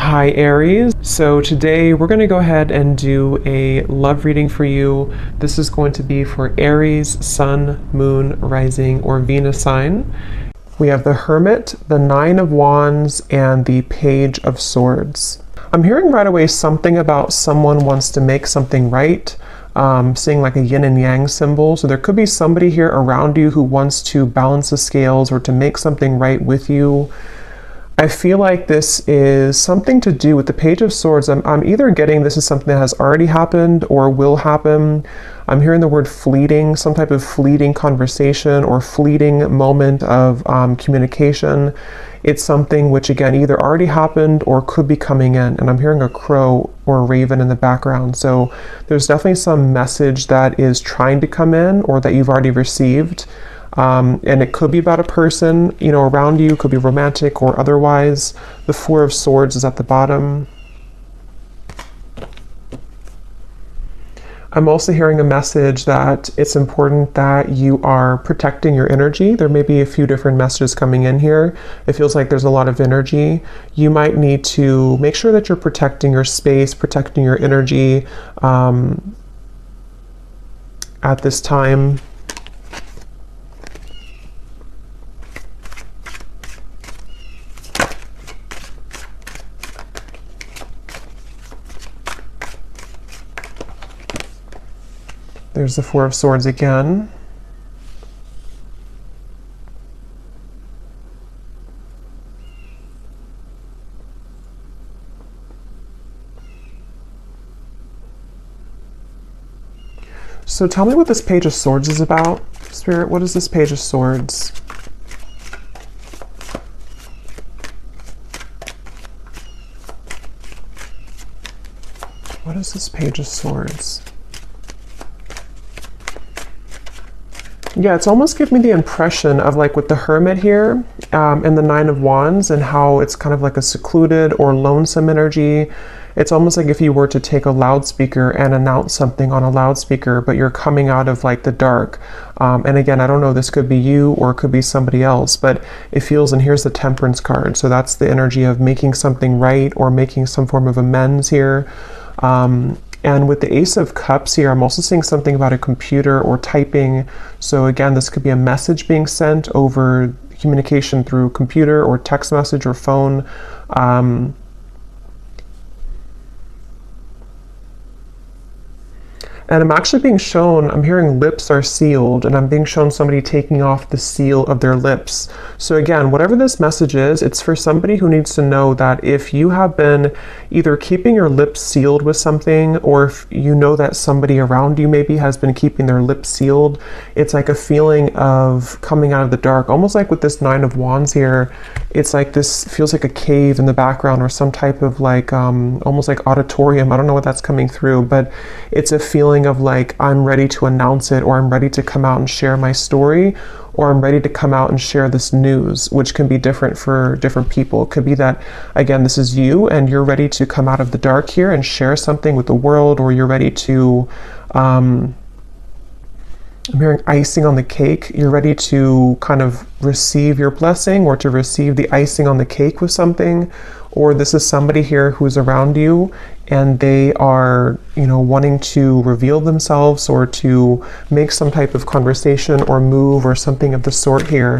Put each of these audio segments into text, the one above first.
Hi Aries. So today we're going to go ahead and do a love reading for you. This is going to be for Aries, Sun, Moon, Rising, or Venus sign. We have the Hermit, the Nine of Wands, and the Page of Swords. I'm hearing right away something about someone wants to make something right. Seeing like a yin and yang symbol. So there could be somebody here around you who wants to balance the scales or to make something right with you. I feel like this is something to do with the Page of Swords. I'm either getting this is something that has already happened or will happen. I'm hearing the word fleeting, some type of fleeting conversation or fleeting moment of communication. It's something which, again, either already happened or could be coming in. And I'm hearing a crow or a raven in the background. So there's definitely some message that is trying to come in or that you've already received. And it could be about a person, around you, could be romantic or otherwise. The Four of Swords is at the bottom. I'm also hearing a message that it's important that you are protecting your energy. There may be a few different messages coming in here. It feels like there's a lot of energy. You might need to make sure that you're protecting your space, protecting your energy at this time. There's the Four of Swords again. So tell me what this Page of Swords is about. Spirit, what is this Page of Swords? What is this Page of Swords? Yeah, it's almost giving me the impression of like with the Hermit here and the Nine of Wands and how it's kind of like a secluded or lonesome energy. It's almost like if you were to take a loudspeaker and announce something on a loudspeaker, but you're coming out of like the dark. And again, I don't know, this could be you or it could be somebody else, but it feels, and here's the Temperance card. So that's the energy of making something right or making some form of amends here. And with the Ace of Cups here, I'm also seeing something about a computer or typing. So again, this could be a message being sent over communication through computer or text message or phone. And I'm actually being shown, I'm hearing lips are sealed, and I'm being shown somebody taking off the seal of their lips. So again, whatever this message is, it's for somebody who needs to know that if you have been either keeping your lips sealed with something, or if you know that somebody around you maybe has been keeping their lips sealed, it's like a feeling of coming out of the dark. Almost like with this Nine of Wands here, it's like this feels like a cave in the background or some type of like, almost like auditorium. I don't know what that's coming through, but it's a feeling of like, I'm ready to announce it, or I'm ready to come out and share my story, or I'm ready to come out and share this news, which can be different for different people. It could be that, again, this is you and you're ready to come out of the dark here and share something with the world, or you're ready to, I'm hearing icing on the cake. You're ready to kind of receive your blessing or to receive the icing on the cake with something. Or this is somebody here who's around you and they are, wanting to reveal themselves or to make some type of conversation or move or something of the sort here.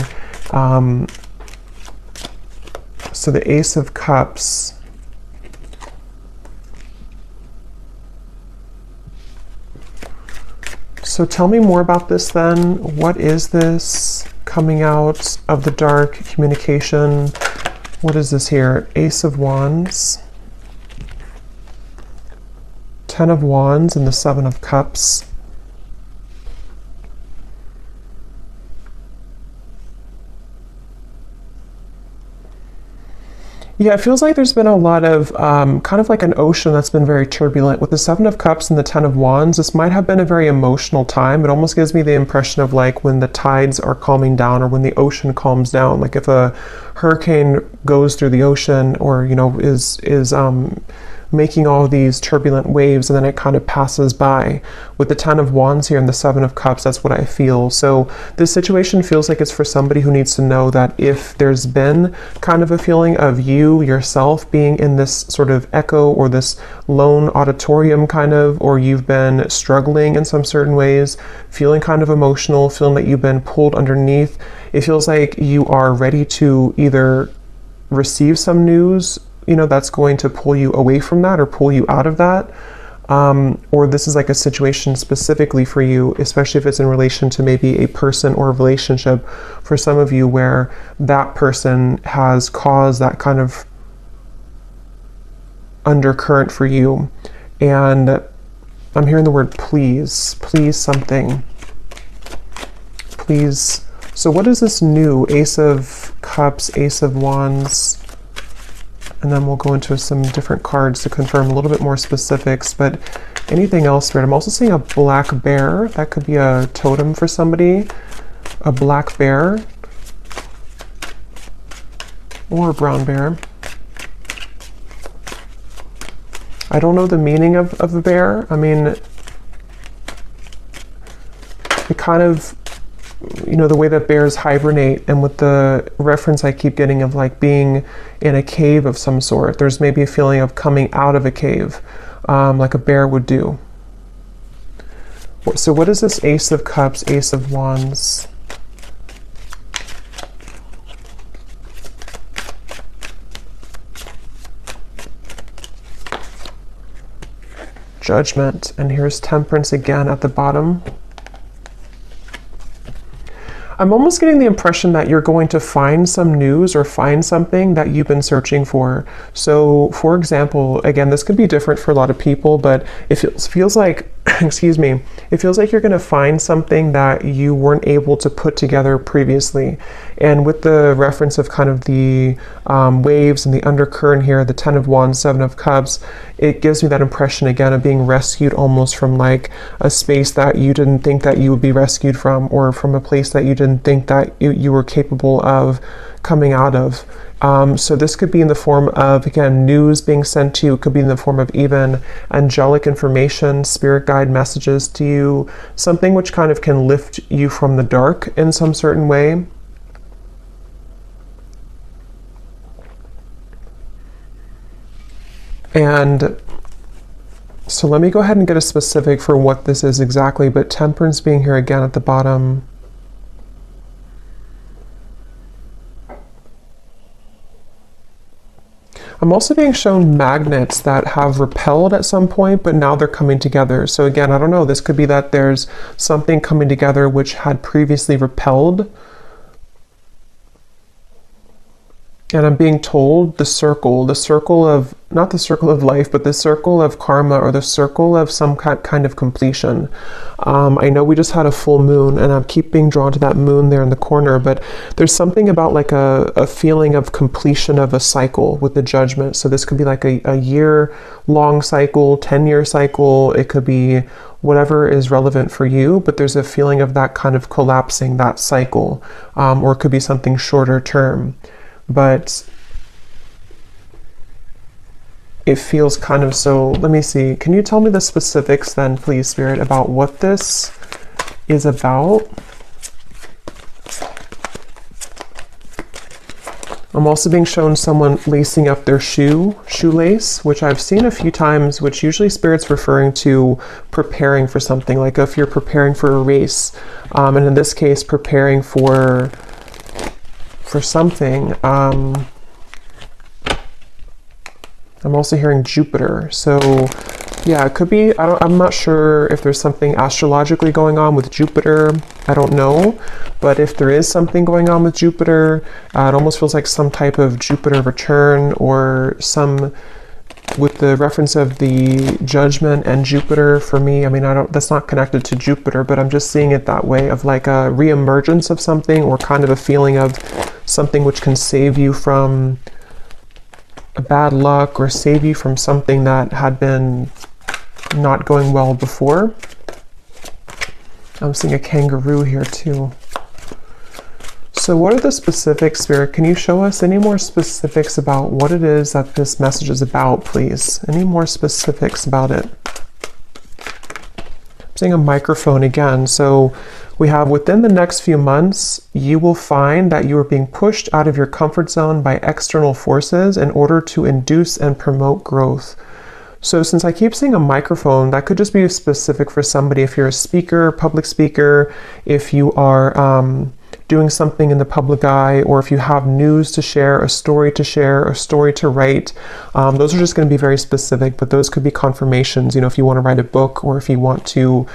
So the Ace of Cups. So tell me more about this then. What is this coming out of the dark communication? What is this here? Ace of Wands, Ten of Wands, and the Seven of Cups. Yeah, it feels like there's been a lot of kind of like an ocean that's been very turbulent. With the Seven of Cups and the Ten of Wands, this might have been a very emotional time. It almost gives me the impression of like when the tides are calming down or when the ocean calms down. Like if a hurricane goes through the ocean, or is making all these turbulent waves, and then it kind of passes by. With the 10 of Wands here and the 7 of Cups, that's what I feel. So this situation feels like it's for somebody who needs to know that if there's been kind of a feeling of you yourself being in this sort of echo or this lone auditorium kind of, or you've been struggling in some certain ways, feeling kind of emotional, feeling that you've been pulled underneath, it feels like you are ready to either receive some news that's going to pull you away from that or pull you out of that. Or this is like a situation specifically for you, especially if it's in relation to maybe a person or a relationship for some of you, where that person has caused that kind of undercurrent for you. And I'm hearing the word please, please something, please. So what is this new? Ace of Cups, Ace of Wands. And then we'll go into some different cards to confirm a little bit more specifics, but anything else, Spirit? I'm also seeing a black bear. That could be a totem for somebody. A black bear. Or a brown bear. I don't know the meaning of a bear. I mean, it kind of, the way that bears hibernate, and with the reference I keep getting of like being in a cave of some sort, there's maybe a feeling of coming out of a cave, like a bear would do. So what is this Ace of Cups, Ace of Wands? Judgment, and here's Temperance again at the bottom. I'm almost getting the impression that you're going to find some news or find something that you've been searching for. So, for example, again, this could be different for a lot of people, but it feels like, excuse me, it feels like you're going to find something that you weren't able to put together previously. And with the reference of kind of the waves and the undercurrent here, the 10 of Wands, 7 of Cups, it gives me that impression again of being rescued almost from like a space that you didn't think that you would be rescued from, or from a place that you didn't think that you were capable of coming out of. So this could be in the form of, again, news being sent to you. It could be in the form of even angelic information, spirit guide messages to you, something which kind of can lift you from the dark in some certain way. And so let me go ahead and get a specific for what this is exactly, but Temperance being here again at the bottom. I'm also being shown magnets that have repelled at some point, but now they're coming together. So again, I don't know, this could be that there's something coming together which had previously repelled. And I'm being told the circle of, not the circle of life, but the circle of karma, or the circle of some kind of completion. I know we just had a full moon, and I keep being drawn to that moon there in the corner, but there's something about like a feeling of completion of a cycle with the Judgment. So this could be like a year-long cycle, 10-year cycle. It could be whatever is relevant for you, but there's a feeling of that kind of collapsing, that cycle, or it could be something shorter term. But it feels kind of so, let me see, can you tell me the specifics then, please, Spirit, about what this is about? I'm also being shown someone lacing up their shoelace, which I've seen a few times, which usually Spirit's referring to preparing for something, like if you're preparing for a race, and in this case, preparing for something. I'm also hearing Jupiter. So yeah, it could be, I'm not sure if there's something astrologically going on with Jupiter. I don't know. But if there is something going on with Jupiter, it almost feels like some type of Jupiter return, or some, with the reference of the Judgment and Jupiter for me, I mean, that's not connected to Jupiter, but I'm just seeing it that way, of like a reemergence of something, or kind of a feeling of something which can save you from bad luck, or save you from something that had been not going well before. I'm seeing a kangaroo here too. So what are the specifics, Spirit? Can you show us any more specifics about what it is that this message is about, please? Any more specifics about it? I'm seeing a microphone again. So we have within the next few months, you will find that you are being pushed out of your comfort zone by external forces in order to induce and promote growth. So since I keep seeing a microphone, that could just be specific for somebody. If you're a speaker, public speaker, if you are doing something in the public eye, or if you have news to share, a story to write, those are just going to be very specific, but those could be confirmations, you know, if you want to write a book or if you want to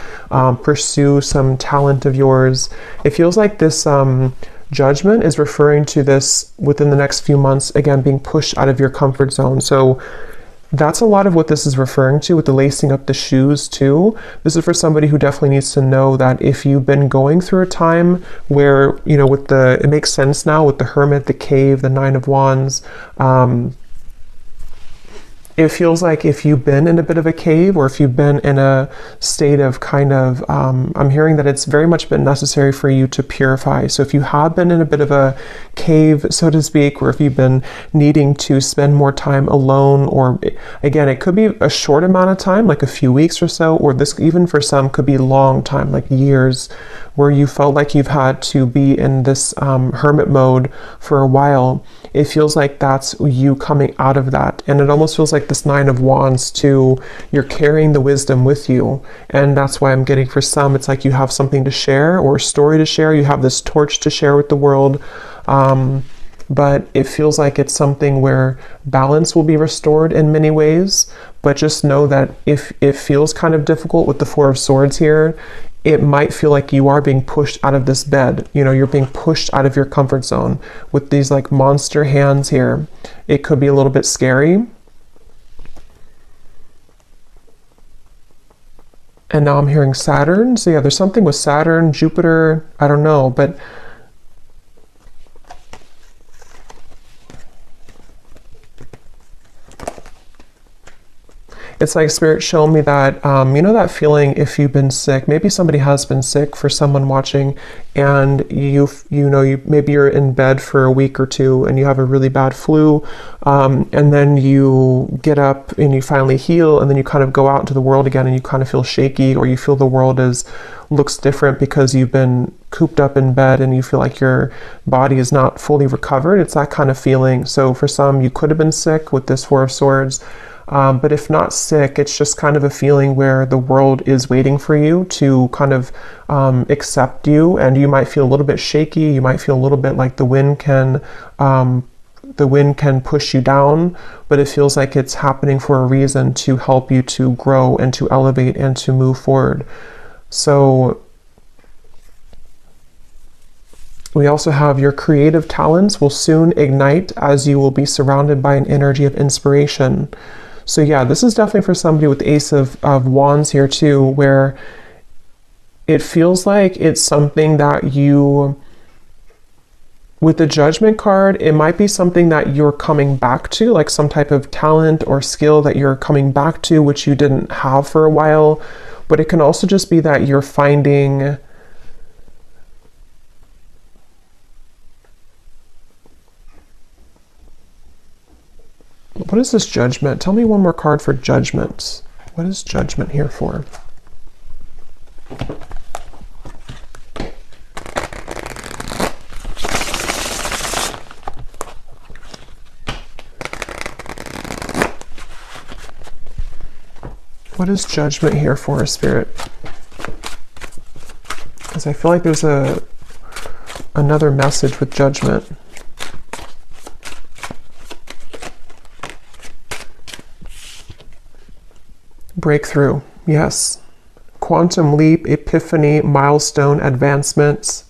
pursue some talent of yours. It feels like this judgment is referring to this within the next few months, again, being pushed out of your comfort zone. So that's a lot of what this is referring to with the lacing up the shoes too. This is for somebody who definitely needs to know that if you've been going through a time where, you know, with the, it makes sense now with the Hermit, the Cave, the Nine of Wands, it feels like if you've been in a bit of a cave, or if you've been in a state of kind of, I'm hearing that it's very much been necessary for you to purify. So if you have been in a bit of a cave, so to speak, or if you've been needing to spend more time alone, or again, it could be a short amount of time, like a few weeks or so, or this even for some could be long time, like years, where you felt like you've had to be in this hermit mode for a while. It feels like that's you coming out of that. And it almost feels like this Nine of Wands too, you're carrying the wisdom with you. And that's why I'm getting for some, it's like you have something to share or a story to share. You have this torch to share with the world. But it feels like it's something where balance will be restored in many ways. But just know that if it feels kind of difficult with the Four of Swords here, it might feel like you are being pushed out of this bed. You know, you're being pushed out of your comfort zone with these like monster hands here. It could be a little bit scary. And now I'm hearing Saturn. So yeah, there's something with Saturn, Jupiter, I don't know, but it's like Spirit showing me that, you know, that feeling if you've been sick, maybe somebody has been sick for someone watching, and maybe you're in bed for a week or two and you have a really bad flu, and then you get up and you finally heal, and then you kind of go out into the world again and you kind of feel shaky, or you feel the world looks different because you've been cooped up in bed and you feel like your body is not fully recovered. It's that kind of feeling. So for some, you could have been sick with this Four of Swords. But if not sick, it's just kind of a feeling where the world is waiting for you to kind of accept you, and you might feel a little bit shaky. You might feel a little bit like the wind can push you down, but it feels like it's happening for a reason to help you to grow and to elevate and to move forward. So we also have your creative talents will soon ignite as you will be surrounded by an energy of inspiration. So yeah, this is definitely for somebody with the Ace of Wands here too, where it feels like it's something that you, with the Judgment card, it might be something that you're coming back to, like some type of talent or skill that you're coming back to, which you didn't have for a while. But it can also just be that you're finding what is this Judgment? Tell me one more card for Judgment. What is Judgment here for? What is Judgment here for, Spirit? Because I feel like there's another message with Judgment. Breakthrough, yes. Quantum leap, epiphany, milestone, advancements.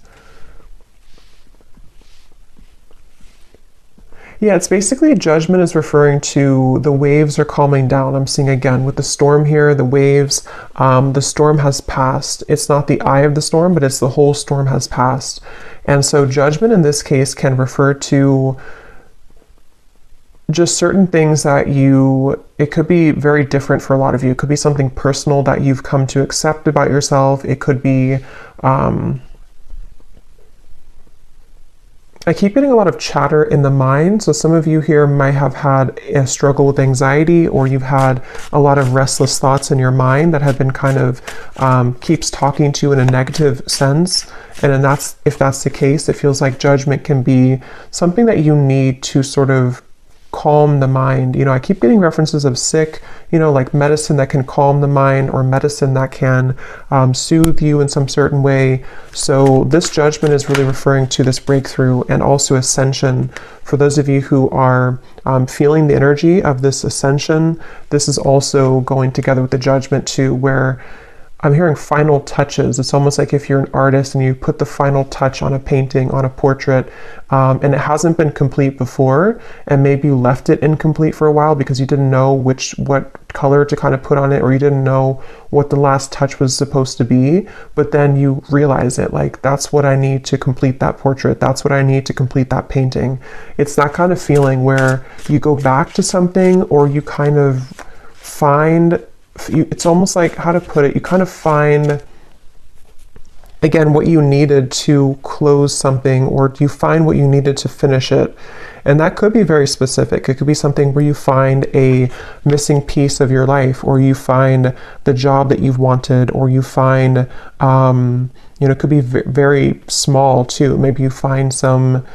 Yeah, it's basically Judgment is referring to the waves are calming down. I'm seeing again with the storm here, the waves, the storm has passed. It's not the eye of the storm, but it's the whole storm has passed. And so Judgment in this case can refer to just certain things that it could be very different for a lot of you. It could be something personal that you've come to accept about yourself. It could be I keep getting a lot of chatter in the mind. So some of you here might have had a struggle with anxiety, or you've had a lot of restless thoughts in your mind that have been kind of keeps talking to you in a negative sense. And then if that's the case, it feels like judgment can be something that you need to sort of calm the mind. I keep getting references of sick, like medicine that can calm the mind, or medicine that can soothe you in some certain way. So this judgment is really referring to this breakthrough and also ascension. For those of you who are feeling the energy of this ascension, this is also going together with the judgment too, where I'm hearing final touches. It's almost like if you're an artist and you put the final touch on a painting, on a portrait, and it hasn't been complete before, and maybe you left it incomplete for a while because you didn't know what color to kind of put on it, or you didn't know what the last touch was supposed to be, but then you realize it, like, that's what I need to complete that portrait, that's what I need to complete that painting. It's that kind of feeling where you go back to something, or you kind of find, it's almost like, how to put it, you kind of find again what you needed to close something, or you find what you needed to finish it. And that could be very specific. It could be something where you find a missing piece of your life, or you find the job that you've wanted, or you find it could be very small too. Maybe you find some,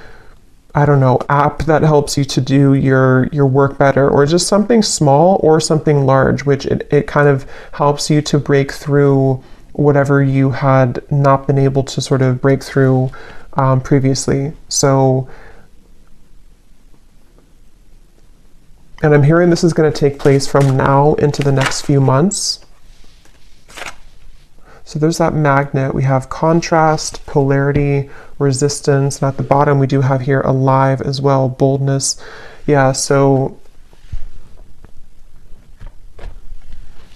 I don't know, app that helps you to do your work better, or just something small or something large, which it kind of helps you to break through whatever you had not been able to sort of break through previously. So, and I'm hearing this is going to take place from now into the next few months. So there's that magnet. We have contrast, polarity, resistance, and at the bottom we do have here alive as well, boldness. Yeah, so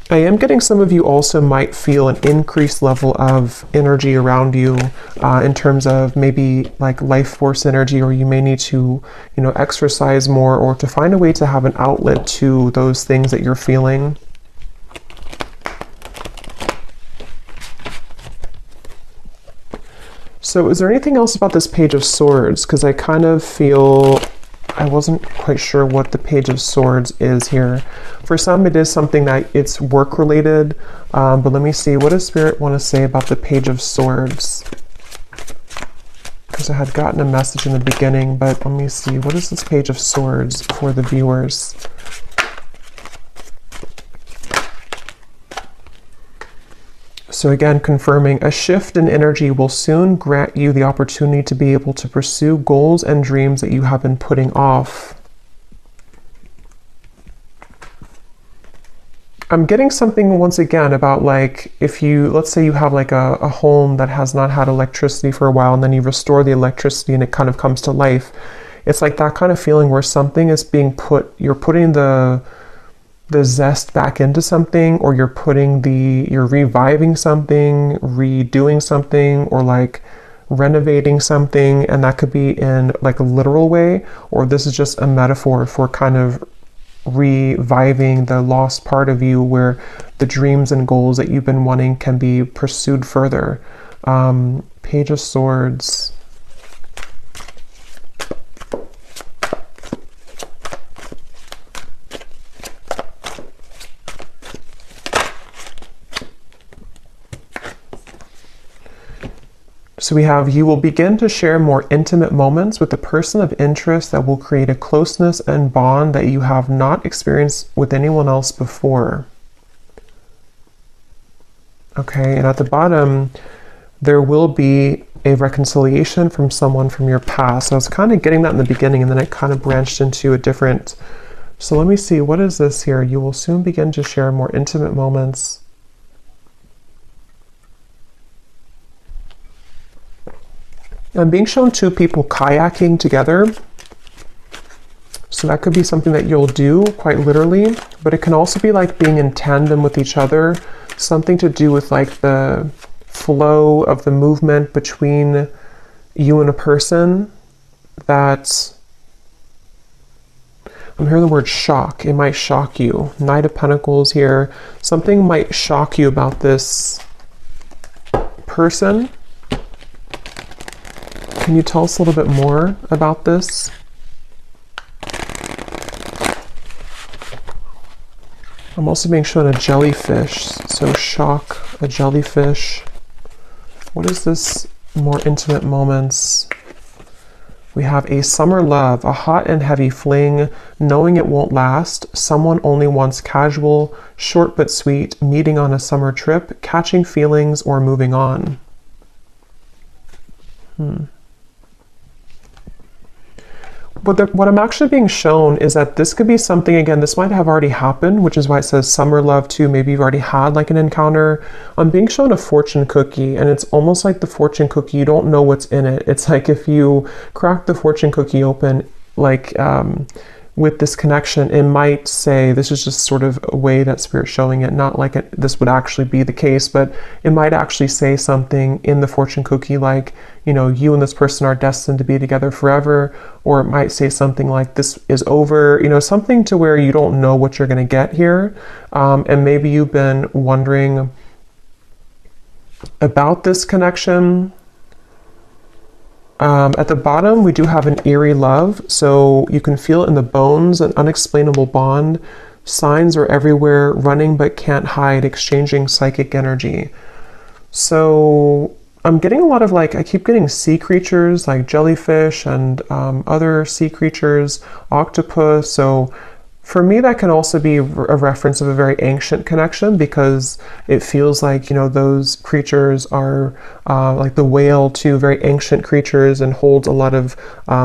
I am getting some of you also might feel an increased level of energy around you in terms of maybe like life force energy, or you may need to, exercise more, or to find a way to have an outlet to those things that you're feeling. So is there anything else about this Page of Swords? Because I kind of feel, I wasn't quite sure what the Page of Swords is here. For some, it is something that it's work related, but let me see, what does Spirit want to say about the Page of Swords? Because I had gotten a message in the beginning, but let me see, what is this Page of Swords for the viewers? So again, confirming, a shift in energy will soon grant you the opportunity to be able to pursue goals and dreams that you have been putting off. I'm getting something once again about, like, if you, let's say you have like a home that has not had electricity for a while, and then you restore the electricity and it kind of comes to life. It's like that kind of feeling where something is being you're putting the zest back into something, or you're reviving something, redoing something, or like renovating something. And that could be in like a literal way, or this is just a metaphor for kind of reviving the lost part of you, where the dreams and goals that you've been wanting can be pursued further. Page of Swords. So we have, you will begin to share more intimate moments with a person of interest that will create a closeness and bond that you have not experienced with anyone else before. Okay, and at the bottom, there will be a reconciliation from someone from your past. So I was kind of getting that in the beginning, and then it kind of branched into a different. So let me see, what is this here? You will soon begin to share more intimate moments. I'm being shown two people kayaking together. So that could be something that you'll do quite literally, but it can also be like being in tandem with each other, something to do with like the flow of the movement between you and a person. That I'm hearing the word shock. It might shock you. Knight of Pentacles here. Something might shock you about this person. Can you tell us a little bit more about this? I'm also being shown a jellyfish, so shock, a jellyfish. What is this? More intimate moments. We have a summer love, a hot and heavy fling, knowing it won't last, someone only wants casual, short but sweet, meeting on a summer trip, catching feelings, or moving on. But what I'm actually being shown is that this could be something, again, this might have already happened, which is why it says summer love too. Maybe you've already had like an encounter. I'm being shown a fortune cookie, and it's almost like the fortune cookie, you don't know what's in it. It's like if you crack the fortune cookie open, like with this connection, it might say, this is just sort of a way that Spirit's showing it, not like this would actually be the case, but it might actually say something in the fortune cookie like, you know, you and this person are destined to be together forever, or it might say something like this is over, you know, something to where you don't know what you're going to get here. And maybe you've been wondering about this connection. At the bottom, we do have an eerie love, so you can feel it in the bones, an unexplainable bond. Signs are everywhere, running but can't hide, exchanging psychic energy. So I'm getting a lot of like, I keep getting sea creatures like jellyfish and other sea creatures, octopus. So for me, that can also be a reference of a very ancient connection, because it feels like, you know, those creatures are like the whale too, very ancient creatures, and holds a lot of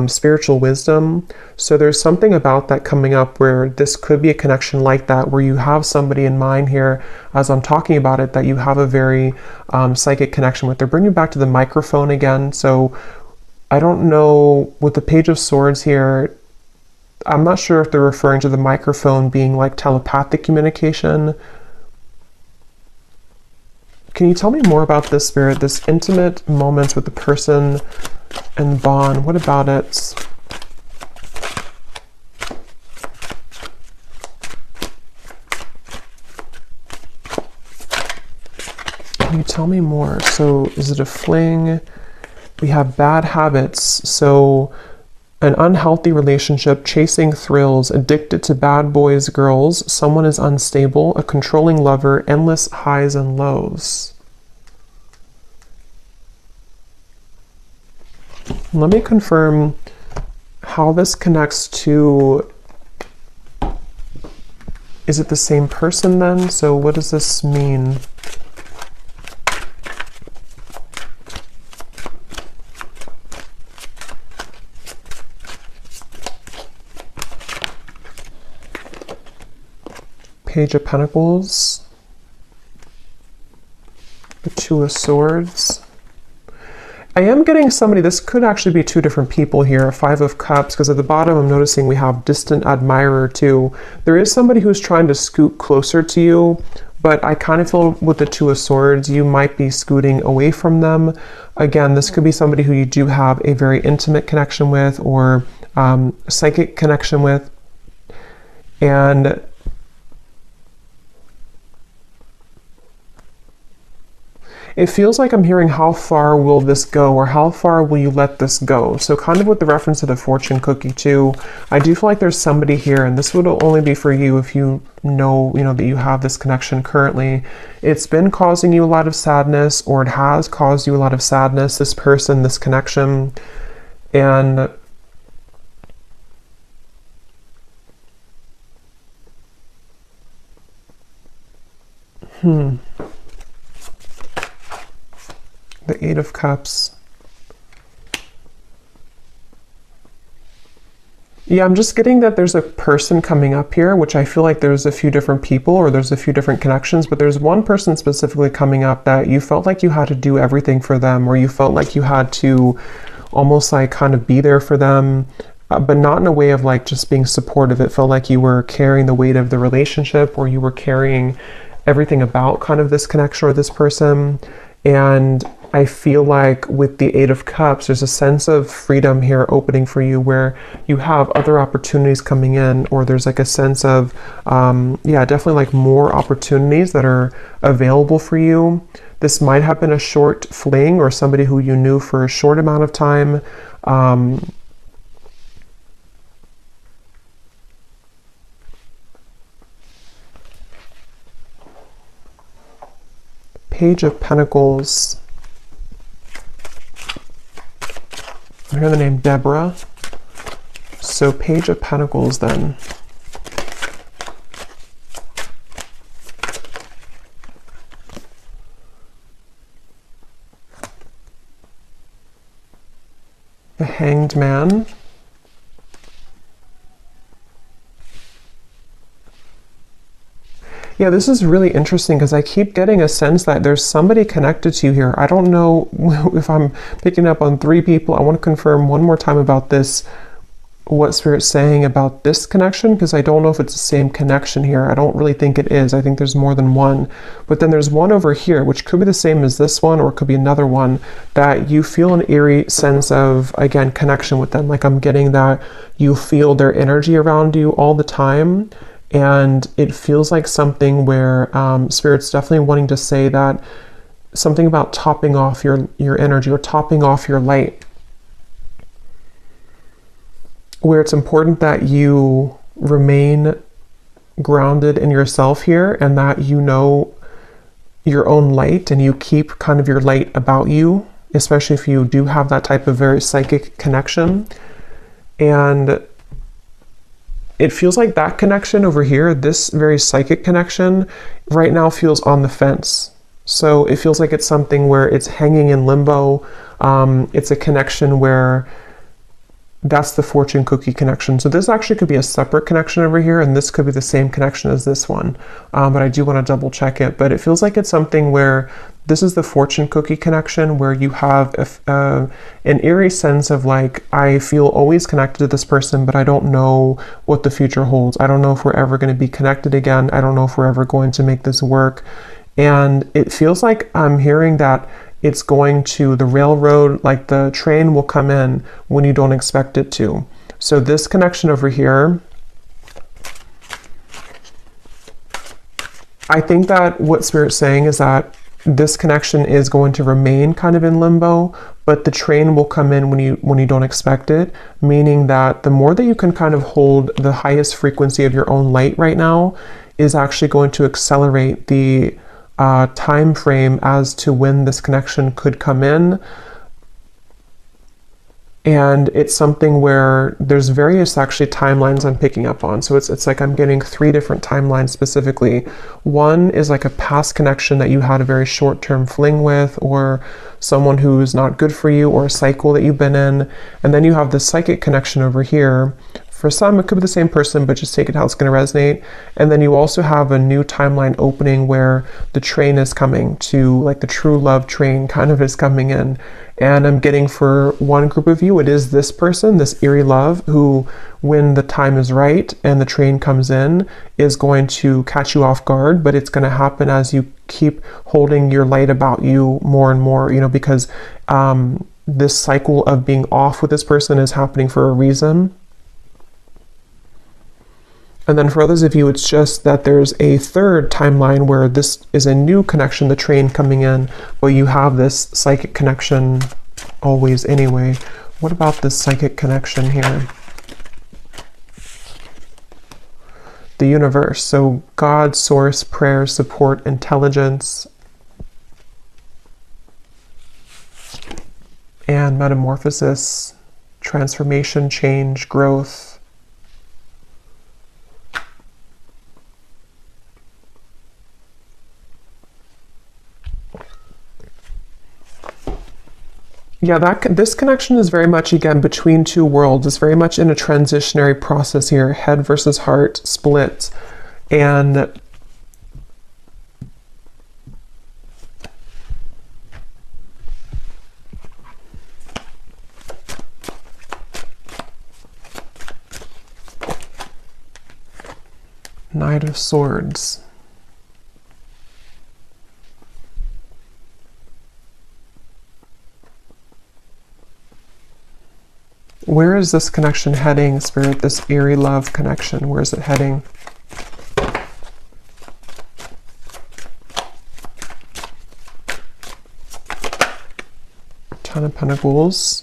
spiritual wisdom. So there's something about that coming up where this could be a connection like that, where you have somebody in mind here as I'm talking about it that you have a very psychic connection with. They're bringing back to the microphone again. So I don't know, with the Page of Swords here, I'm not sure if they're referring to the microphone being like telepathic communication. Can you tell me more about this, Spirit? This intimate moments with the person and bond. What about it? Can you tell me more? So is it a fling? We have bad habits. So an unhealthy relationship, chasing thrills, addicted to bad boys, girls, someone is unstable, a controlling lover, endless highs and lows. Let me confirm how this connects to, is it the same person then? So what does this mean? Page of Pentacles, the Two of Swords. I am getting somebody, this could actually be two different people here, Five of Cups, because at the bottom I'm noticing we have distant admirer too. There is somebody who's trying to scoot closer to you, but I kind of feel with the Two of Swords, you might be scooting away from them. Again, this could be somebody who you do have a very intimate connection with, or psychic connection with. And it feels like I'm hearing, how far will this go, or how far will you let this go? So kind of with the reference to the fortune cookie too, I do feel like there's somebody here, and this would only be for you if you know that you have this connection currently. It's been causing you a lot of sadness, or it has caused you a lot of sadness, this person, this connection. And the Eight of Cups. Yeah, I'm just getting that there's a person coming up here, which I feel like there's a few different people, or there's a few different connections, but there's one person specifically coming up that you felt like you had to do everything for them, or you felt like you had to almost like kind of be there for them, but not in a way of like just being supportive. It felt like you were carrying the weight of the relationship, or you were carrying everything about kind of this connection or this person. And I feel like with the Eight of Cups, there's a sense of freedom here opening for you, where you have other opportunities coming in, or there's like a sense of, yeah, definitely like more opportunities that are available for you. This might have been a short fling or somebody who you knew for a short amount of time. Page of Pentacles. I hear the name Deborah. So Page of Pentacles then. The Hanged Man. Yeah, this is really interesting because I keep getting a sense that there's somebody connected to you here. I don't know if I'm picking up on 3 people. I want to confirm one more time about this, what Spirit's saying about this connection, because I don't know if it's the same connection here. I don't really think it is. I think there's more than one. But then there's one over here, which could be the same as this one, or it could be another one, that you feel an eerie sense of, again, connection with them. Like I'm getting that you feel their energy around you all the time. And it feels like something where Spirit's definitely wanting to say that something about topping off your energy or topping off your light, where it's important that you remain grounded in yourself here and that you know your own light and you keep kind of your light about you, especially if you do have that type of very psychic connection. And it feels like that connection over here, this very psychic connection, right now feels on the fence. So it feels like it's something where it's hanging in limbo. It's a connection where that's the fortune cookie connection. So this actually could be a separate connection over here, and this could be the same connection as this one. But I do want to double check it. But it feels like it's something where this is the fortune cookie connection, where you have an eerie sense of like, I feel always connected to this person, but I don't know what the future holds. I don't know if we're ever going to be connected again. I don't know if we're ever going to make this work. And it feels like I'm hearing that it's going to the railroad, like the train will come in when you don't expect it to. So this connection over here, I think that what Spirit's saying is that this connection is going to remain kind of in limbo, but the train will come in when you don't expect it, meaning that the more that you can kind of hold the highest frequency of your own light right now is actually going to accelerate the time frame as to when this connection could come in. And it's something where there's various actually timelines I'm picking up on. So it's like I'm getting 3 different timelines specifically. One is like a past connection that you had a very short-term fling with, or someone who's not good for you, or a cycle that you've been in. And then you have the psychic connection over here. For some, it could be the same person, but just take it how it's going to resonate. And then you also have a new timeline opening where the train is coming to, like the true love train kind of is coming in. And I'm getting for one group of you, it is this person, this Aries Love, who, when the time is right and the train comes in, is going to catch you off guard, but it's going to happen as you keep holding your light about you more and more, you know, because this cycle of being off with this person is happening for a reason. And then for others of you, it's just that there's a third timeline where this is a new connection, the train coming in, but you have this psychic connection always anyway. What about this psychic connection here? The universe. So God, source, prayer, support, intelligence, and metamorphosis, transformation, change, growth. Yeah, this connection is very much, again, between 2 worlds. It's very much in a transitionary process here, head versus heart split. And Knight of Swords. Where is this connection heading, Spirit? This Aries love connection, where is it heading? Ten of Pentacles.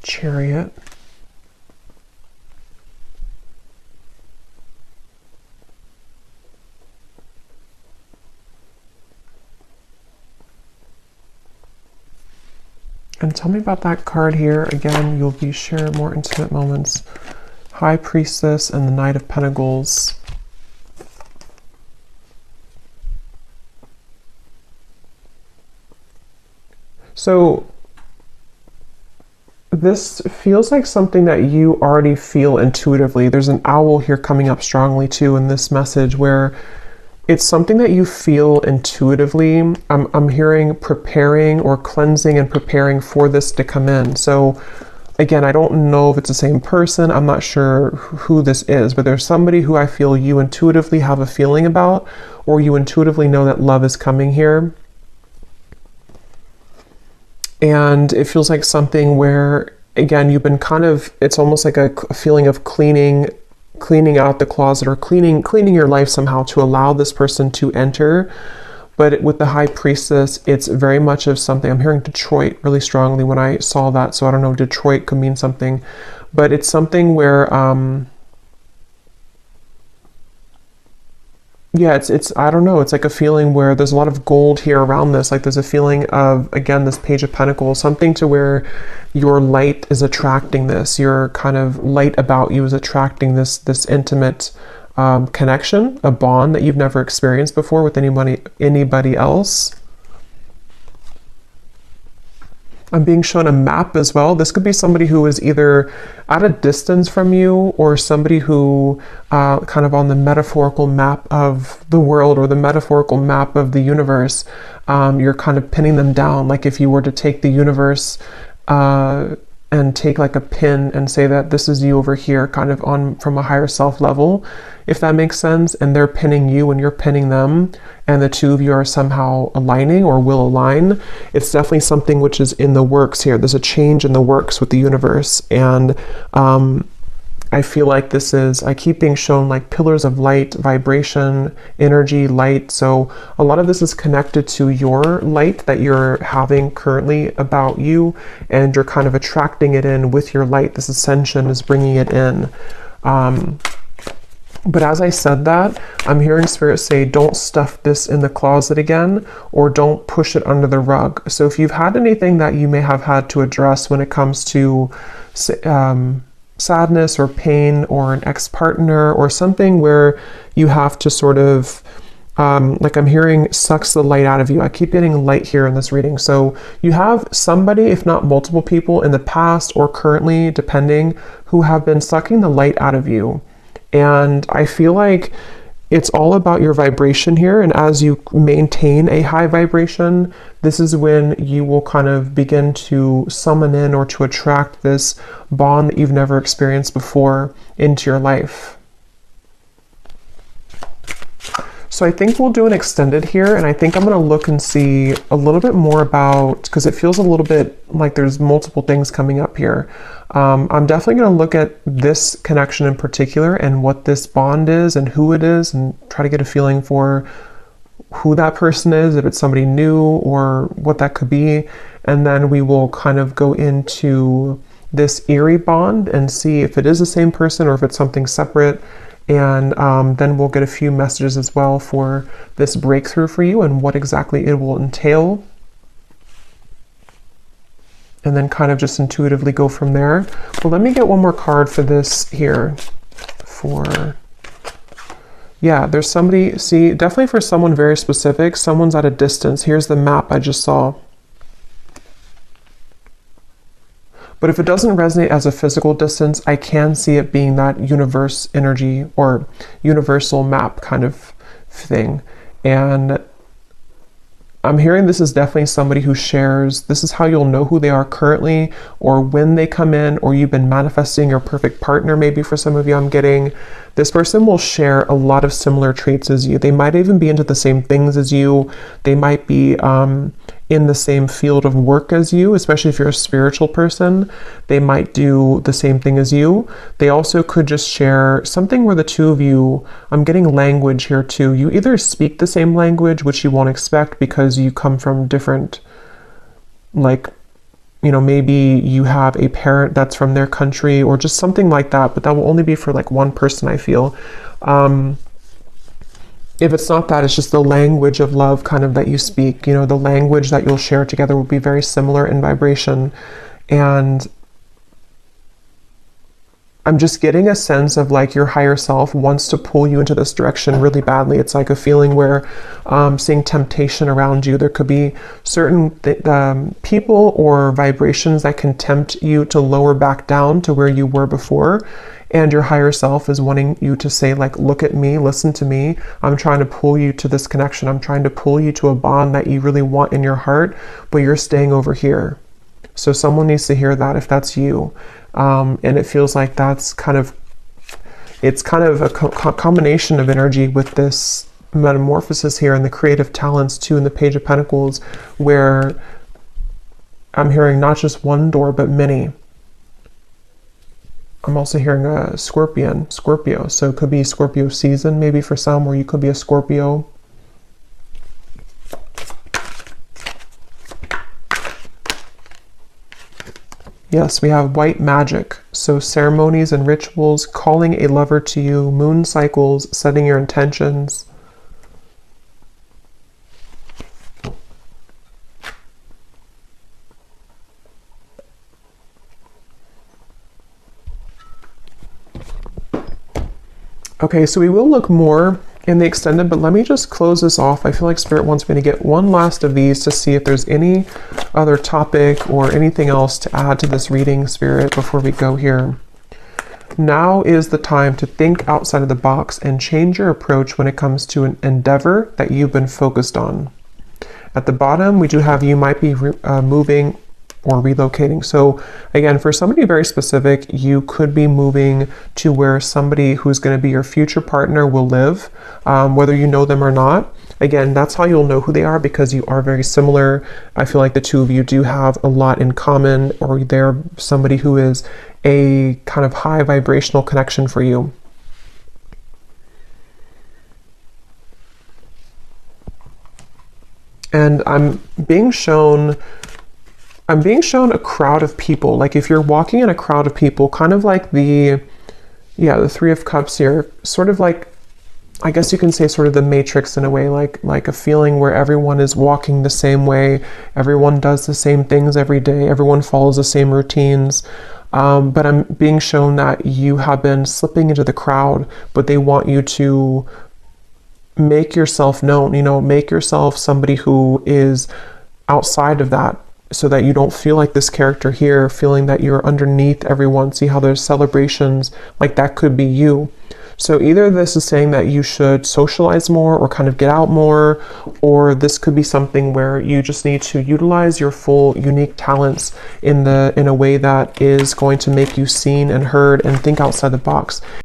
Chariot. And tell me about that card here. Again, you'll be sharing more intimate moments. High Priestess and the Knight of Pentacles. So this feels like something that you already feel intuitively. There's an owl here coming up strongly too in this message, where it's something that you feel intuitively. I'm hearing preparing or cleansing and preparing for this to come in. So again, I don't know if it's the same person. I'm not sure who this is, but there's somebody who I feel you intuitively have a feeling about, or you intuitively know that love is coming here. And it feels like something where, again, you've been kind of, it's almost like a feeling of cleaning out the closet, or cleaning your life somehow to allow this person to enter. But with the High Priestess, it's very much of something. I'm hearing Detroit really strongly when I saw that. So I don't know, Detroit could mean something, but it's something where, yeah, it's I don't know, it's like a feeling where there's a lot of gold here around this. Like there's a feeling of, again, this Page of Pentacles, something to where your light is attracting this. Your kind of light about you is attracting this intimate connection, a bond that you've never experienced before with anybody else. I'm being shown a map as well. This could be somebody who is either at a distance from you, or somebody who kind of on the metaphorical map of the world, or the metaphorical map of the universe. You're kind of pinning them down. Like if you were to take the universe and take like a pin and say that this is you over here, kind of on from a higher self level, if that makes sense, and they're pinning you and you're pinning them, and the two of you are somehow aligning or will align. It's definitely something which is in the works here. There's a change in the works with the universe, and I feel like this is, I keep being shown like pillars of light, vibration, energy, light. So a lot of this is connected to your light that you're having currently about you, and you're kind of attracting it in with your light. This ascension is bringing it in. But as I said that, I'm hearing Spirit say, don't stuff this in the closet again, or don't push it under the rug. So if you've had anything that you may have had to address when it comes to sadness or pain, or an ex-partner, or something where you have to sort of, like I'm hearing, sucks the light out of you. I keep getting light here in this reading. So you have somebody, if not multiple people in the past or currently, depending, who have been sucking the light out of you. And I feel like it's all about your vibration here. And as you maintain a high vibration, this is when you will kind of begin to summon in or to attract this bond that you've never experienced before into your life. So I think we'll do an extended here, and I think I'm going to look and see a little bit more about, because it feels a little bit like there's multiple things coming up here. I'm definitely going to look at this connection in particular and what this bond is and who it is, and try to get a feeling for who that person is, if it's somebody new or what that could be. And then we will kind of go into this eerie bond and see if it is the same person or if it's something separate. And then we'll get a few messages as well for this breakthrough for you and what exactly it will entail. And then kind of just intuitively go from there. But let me get one more card for this here. Yeah, there's somebody, see, definitely for someone very specific, someone's at a distance. Here's the map I just saw. But if it doesn't resonate as a physical distance, I can see it being that universe energy or universal map kind of thing. And I'm hearing this is definitely somebody who shares, this is how you'll know who they are currently, or when they come in, or you've been manifesting your perfect partner. Maybe for some of you, I'm getting this person will share a lot of similar traits as you. They might even be into the same things as you. They might be in the same field of work as you, especially if you're a spiritual person. They might do the same thing as you. They also could just share something where the two of you, I'm getting language here too. You either speak the same language, which you won't expect because you come from different, like, you know, maybe you have a parent that's from their country or just something like that, but that will only be for like one person, I feel. If it's not that, it's just the language of love kind of that you speak, you know, the language that you'll share together will be very similar in vibration. And I'm just getting a sense of like your higher self wants to pull you into this direction really badly. It's like a feeling where seeing temptation around you. There could be certain people or vibrations that can tempt you to lower back down to where you were before. And your higher self is wanting you to say, like, look at me, listen to me. I'm trying to pull you to this connection. I'm trying to pull you to a bond that you really want in your heart, but you're staying over here. So someone needs to hear that if that's you. And it feels like that's kind of, it's kind of a combination of energy with this metamorphosis here and the creative talents too in the Page of Pentacles, where I'm hearing not just one door, but many. I'm also hearing a Scorpio. So it could be Scorpio season, maybe for some, or you could be a Scorpio. Yes, we have white magic. So ceremonies and rituals, calling a lover to you, moon cycles, setting your intentions. Okay, so we will look more in the extended, but let me just close this off. I feel like Spirit wants me to get one last of these to see if there's any other topic or anything else to add to this reading, Spirit, before we go here. Now is the time to think outside of the box and change your approach when it comes to an endeavor that you've been focused on. At the bottom, we do have you might be moving or relocating. So again, for somebody very specific, you could be moving to where somebody who's going to be your future partner will live, whether you know them or not. Again, that's how you'll know who they are, because you are very similar. I feel like the two of you do have a lot in common, or they're somebody who is a kind of high vibrational connection for you. And I'm being shown a crowd of people. Like if you're walking in a crowd of people, kind of like the Three of Cups here, sort of like, I guess you can say sort of the Matrix in a way, like a feeling where everyone is walking the same way, everyone does the same things every day, everyone follows the same routines. But I'm being shown that you have been slipping into the crowd, but they want you to make yourself known, you know, make yourself somebody who is outside of that, so that you don't feel like this character here, feeling that you're underneath everyone. See how there's celebrations, like that could be you. So either this is saying that you should socialize more or kind of get out more, or this could be something where you just need to utilize your full unique talents in a way that is going to make you seen and heard and think outside the box.